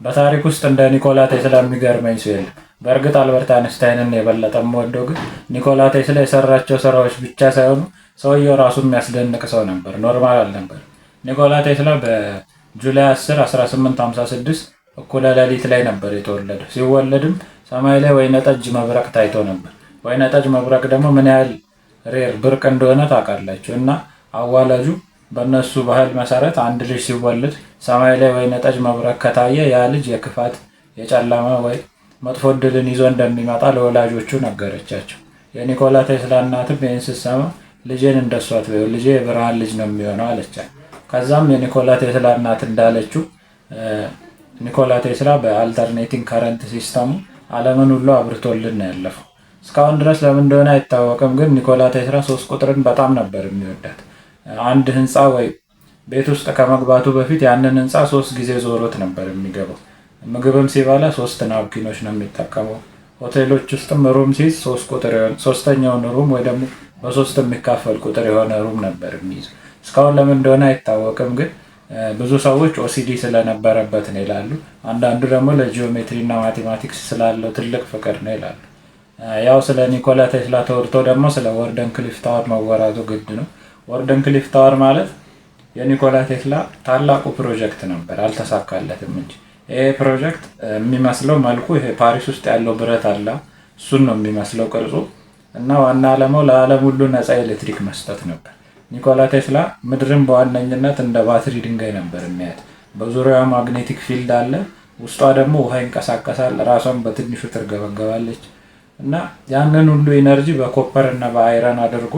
በታሪክ ውስጥ እንደ ኒኮላ ቴስላ የሚገርመኝ ሰው የለም። በእርግጥ አልበርት አይንስታይንን የበለጠ የምወደው ግን ኒኮላ ቴስላ የሰራቸው ስራዎች ብቻ ሳይሆኑ ሰውየው ራሱ የሚያስደንቅ ሰው ነበር። ኖርማል አልነበር። ኒኮላ ቴስላ በጁላይ 10 1856 እኩለ ሌሊት ላይ ነበር የተወለደው። ሲወለድም ሰማይ ላይ ወይነጠጅ መብረቅ ታይቶ ነበር። ወይነጠጅ መብረቅ ደግሞ ምን ያህል ብርቅ እንደሆነ ታውቃላችሁ። እና አዋላጁ በእነሱ ባህል መሰረት አንድ ልጅ ሲወለድ ሰማይ ላይ ወይነጠጅ መብረቅ ከታየ ያ ልጅ የክፋት የጨለማ ወይ መጥፎ ዕድልን ይዞ እንደሚመጣ ለወላጆቹ ነገረቻቸው። የኒኮላ ቴስላ እናትም ይህን ስትሰማ ልጄን እንደሷ አትበይው፣ ልጄ የብርሃን ልጅ ነው የሚሆነው አለቻት። ከዛም የኒኮላ ቴስላ እናት እንዳለችው ኒኮላ ቴስላ በአልተርኔቲንግ ከረንት ሲስተሙ ዓለምን ሁሉ አብርቶልን ነው ያለፈው። እስካሁን ድረስ ለምን እንደሆነ አይታወቅም፣ ግን ኒኮላ ቴስላ 3 ቁጥርን በጣም ነበር የሚወዳት። አንድ ህንፃ ወይ ቤት ውስጥ ከመግባቱ በፊት ያንን ህንፃ 3 ጊዜ ዞሮት ነበር የሚገባው። ምግብም ሲበላ 3 ናፕኪኖች ነው የሚጠቀመው። ሆቴሎች ውስጥም ሩም ሲይዝ 3 ቁጥር ሶስተኛውን ሩም ወይ ደግሞ በ3 የሚካፈል ቁጥር የሆነ ሩም ነበር የሚይዘው። እስካሁን ለምን እንደሆነ አይታወቅም፣ ግን ብዙ ሰዎች ኦሲዲ ስለነበረበት ነው ይላሉ። አንዳንዱ ደግሞ ለጂኦሜትሪ እና ማቴማቲክስ ስላለው ትልቅ ፍቅር ነው ይላሉ። ያው ስለ ኒኮላ ቴስላ ተወርቶ ደግሞ ስለ ወርደን ክሊፍ ታወር መወራቱ ግድ ነው። ወርደን ክሊፍ ታወር ማለት የኒኮላ ቴስላ ታላቁ ፕሮጀክት ነበር፣ አልተሳካለትም እንጂ። ይሄ ፕሮጀክት የሚመስለው መልኩ ይሄ ፓሪስ ውስጥ ያለው ብረት አለ፣ እሱን ነው የሚመስለው ቅርጹ። እና ዋና ዓላማው ለዓለም ሁሉ ነፃ ኤሌክትሪክ መስጠት ነበር። ኒኮላ ቴስላ ምድርን በዋነኝነት እንደ ባትሪ ድንጋይ ነበር የሚያያት። በዙሪያዋ ማግኔቲክ ፊልድ አለ፣ ውስጧ ደግሞ ውሃ ይንቀሳቀሳል፣ ራሷን በትንሹ ትርገበገባለች። እና ያንን ሁሉ ኢነርጂ በኮፐር እና በአይረን አድርጎ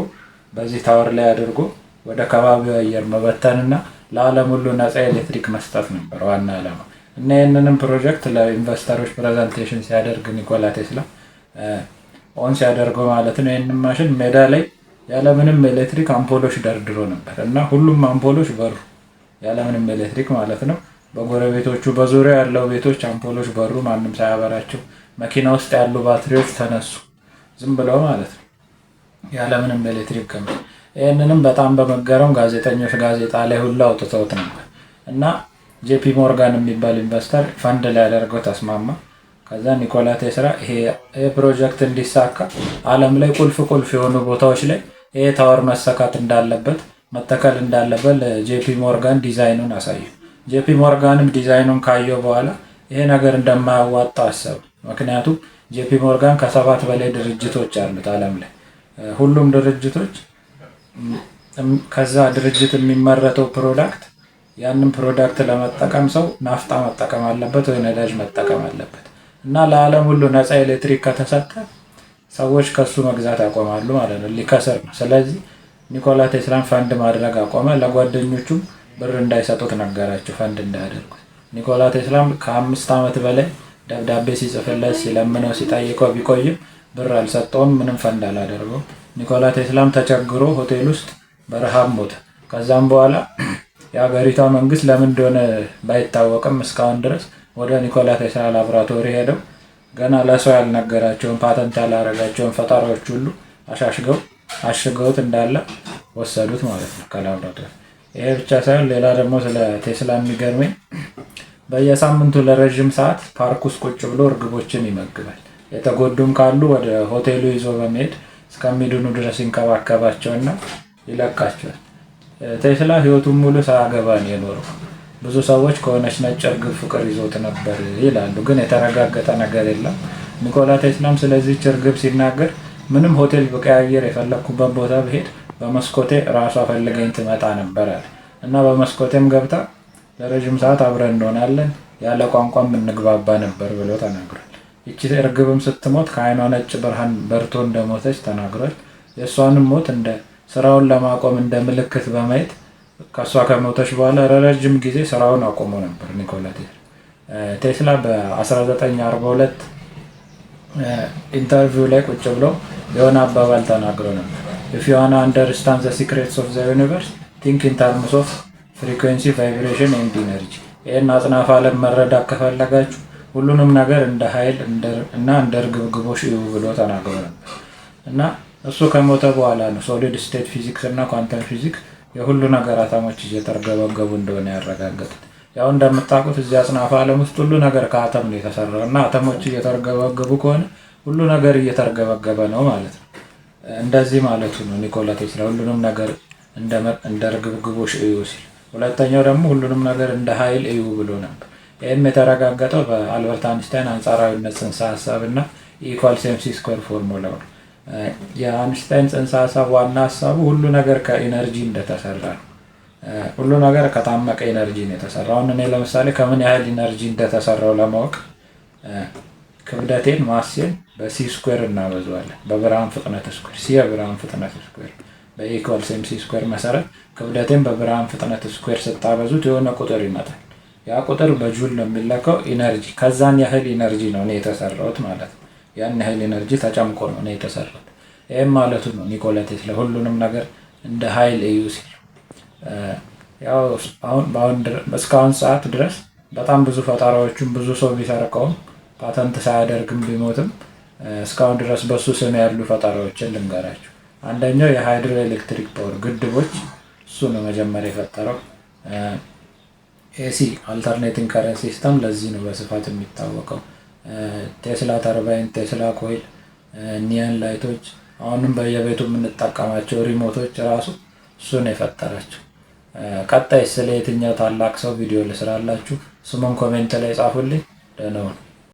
በዚህ ታወር ላይ አድርጎ ወደ ከባቢው አየር መበተንና ለዓለም ሁሉ ነፃ ኤሌክትሪክ መስጠት ነበር ዋና ዓላማ። እና ይህንንም ፕሮጀክት ለኢንቨስተሮች ፕሬዘንቴሽን ሲያደርግ ኒኮላ ቴስላ ኦን ሲያደርገው ማለት ነው ይህንን ማሽን ሜዳ ላይ ያለምንም ኤሌክትሪክ አምፖሎች ደርድሮ ነበር። እና ሁሉም አምፖሎች በሩ ያለምንም ኤሌክትሪክ ማለት ነው። በጎረቤቶቹ በዙሪያ ያለው ቤቶች አምፖሎች በሩ፣ ማንም ሳያበራቸው። መኪና ውስጥ ያሉ ባትሪዎች ተነሱ ዝም ብለው ማለት ነው ያለምንም ኤሌክትሪክ ገመድ። ይህንንም በጣም በመገረም ጋዜጠኞች ጋዜጣ ላይ ሁሉ አውጥተውት ነበር። እና ጄፒ ሞርጋን የሚባል ኢንቨስተር ፈንድ ላይ ያደርገው ተስማማ። ከዛ ኒኮላ ቴስላ ይሄ ፕሮጀክት እንዲሳካ ዓለም ላይ ቁልፍ የሆኑ ቦታዎች ላይ ይሄ ታወር መሰካት እንዳለበት መተከል እንዳለበት ለጄፒ ሞርጋን ዲዛይኑን አሳዩ። ጄፒ ሞርጋንም ዲዛይኑን ካየው በኋላ ይሄ ነገር እንደማያዋጣ አሰብ። ምክንያቱም ጄፒ ሞርጋን ከ7 በላይ ድርጅቶች አሉት ዓለም ላይ። ሁሉም ድርጅቶች ከዛ ድርጅት የሚመረተው ፕሮዳክት ያንን ፕሮዳክት ለመጠቀም ሰው ናፍጣ መጠቀም አለበት ወይ ነዳጅ መጠቀም አለበት። እና ለዓለም ሁሉ ነፃ ኤሌክትሪክ ከተሰጠ ሰዎች ከሱ መግዛት ያቆማሉ ማለት ነው፣ ሊከስር ነው። ስለዚህ ኒኮላ ቴስላን ፈንድ ማድረግ አቆመ። ለጓደኞቹም ብር እንዳይሰጡት ነገራቸው ፈንድ እንዳያደርጉት። ኒኮላ ቴስላም ከ5 ዓመት በላይ ደብዳቤ ሲጽፍለት ሲለምነው ሲጠይቀው ቢቆይም ብር አልሰጠውም፣ ምንም ፈንድ አላደርገው። ኒኮላ ቴስላም ተቸግሮ ሆቴል ውስጥ በረሃብ ሞተ። ከዛም በኋላ የሀገሪቷ መንግስት ለምን እንደሆነ ባይታወቅም እስካሁን ድረስ ወደ ኒኮላ ቴስላ ላቦራቶሪ ሄደው ገና ለሰው ያልነገራቸውን ፓተንት ያላረጋቸውን ፈጠራዎች ሁሉ አሽገውት እንዳለ ወሰዱት ማለት ነው ከላቦራቶሪ። ይሄ ብቻ ሳይሆን ሌላ ደግሞ ስለ ቴስላ የሚገርመኝ በየሳምንቱ ለረዥም ሰዓት ፓርክ ውስጥ ቁጭ ብሎ እርግቦችን ይመግባል። የተጎዱም ካሉ ወደ ሆቴሉ ይዞ በመሄድ እስከሚድኑ ድረስ ይንከባከባቸውና ይለቃቸዋል። ቴስላ ህይወቱን ሙሉ ሳያገባ ነው የኖረው። ብዙ ሰዎች ከሆነች ነጭ እርግብ ፍቅር ይዞት ነበር ይላሉ፣ ግን የተረጋገጠ ነገር የለም። ኒኮላ ቴስላም ስለዚህች እርግብ ሲናገር ምንም ሆቴል ብቀያየር የፈለግኩበት ቦታ ብሄድ በመስኮቴ ራሷ ፈልገኝ ትመጣ ነበር አለ። እና በመስኮቴም ገብታ ለረዥም ሰዓት አብረን እንሆናለን፣ ያለ ቋንቋም እንግባባ ነበር ብሎ ተናግሯል። ይቺ እርግብም ስትሞት ከዓይኗ ነጭ ብርሃን በርቶ እንደሞተች ተናግሯል። የእሷንም ሞት እንደ ስራውን ለማቆም እንደ ምልክት በማየት ከእሷ ከሞተች በኋላ ረጅም ጊዜ ስራውን አቆሞ ነበር ኒኮላ ቴስላ። በ1942 ኢንተርቪው ላይ ቁጭ ብሎ የሆነ አባባል ተናግሮ ነበር። if you wanna understand the secrets of the universe think in terms of frequency, vibration and energy። ይህን አጽናፈ ዓለም መረዳት ከፈለጋችሁ ሁሉንም ነገር እንደ ኃይል እና እንደ እርግብግቦሽ እዩ ብሎ ተናግሮ ነበር። እና እሱ ከሞተ በኋላ ነው ሶሊድ ስቴት ፊዚክስ እና ኳንተም ፊዚክስ የሁሉ ነገር አተሞች እየተርገበገቡ እንደሆነ ያረጋገጡት። ያው እንደምታውቁት እዚህ አጽናፈ ዓለም ውስጥ ሁሉ ነገር ከአተም ነው የተሰራው እና አተሞች እየተርገበገቡ ከሆነ ሁሉ ነገር እየተርገበገበ ነው ማለት ነው። እንደዚህ ማለቱ ነው ኒኮላ ቴስላ ሁሉንም ነገር እንደ ርግብግቦሽ እዩ ሲል። ሁለተኛው ደግሞ ሁሉንም ነገር እንደ ኃይል እዩ ብሎ ነበር። ይህም የተረጋገጠው በአልበርት አንስታይን አንጻራዊነት ጽንሰ ሀሳብ እና ኢኳልስ ኤምሲ ስኩዌር ፎርሙላው ነው። የአንስታይን ጽንሰ ሀሳብ ዋና ሀሳቡ ሁሉ ነገር ከኢነርጂ እንደተሰራ ነው። ሁሉ ነገር ከታመቀ ኢነርጂ ነው የተሰራው። አሁን እኔ ለምሳሌ ከምን ያህል ኢነርጂ እንደተሰራው ለማወቅ ክብደቴን ማሴን በሲ ስኩዌር እናበዛዋለን። በብርሃን ፍጥነት ስኩዌር፣ ሲ የብርሃን ፍጥነት ስኩዌር በኢኳልስ ኤምሲ ስኩዌር መሰረት ክብደቴን በብርሃን ፍጥነት ስኩዌር ስታበዙት የሆነ ቁጥር ይመጣል። ያ ቁጥር በጁል ነው የሚለካው ኢነርጂ። ከዛን ያህል ኢነርጂ ነው እኔ የተሰራሁት ማለት ነው። ያን ያህል ኢነርጂ ተጨምቆ ነው እኔ የተሰራሁት። ይህም ማለቱ ነው ኒኮላ ቴስላ ሁሉንም ነገር እንደ ኃይል እዩ ሲል። ያው እስካሁን ሰዓት ድረስ በጣም ብዙ ፈጠራዎቹን ብዙ ሰው ቢሰርቀውም ፓተንት ሳያደርግም ቢሞትም እስካሁን ድረስ በሱ ስም ያሉ ፈጠራዎችን ልንገራችሁ። አንደኛው የሃይድሮ ኤሌክትሪክ ፓወር ግድቦች፣ እሱ ነው መጀመሪያ የፈጠረው። ኤሲ አልተርኔቲንግ ከረንት ሲስተም ለዚህ ነው በስፋት የሚታወቀው። ቴስላ ተርባይን፣ ቴስላ ኮይል፣ ኒየን ላይቶች፣ አሁንም በየቤቱ የምንጠቀማቸው ሪሞቶች ራሱ እሱ ነው የፈጠራቸው። ቀጣይ ስለ የትኛው ታላቅ ሰው ቪዲዮ ልስራላችሁ? ስሙን ኮሜንት ላይ ጻፉልኝ። ደህና ሁኑ።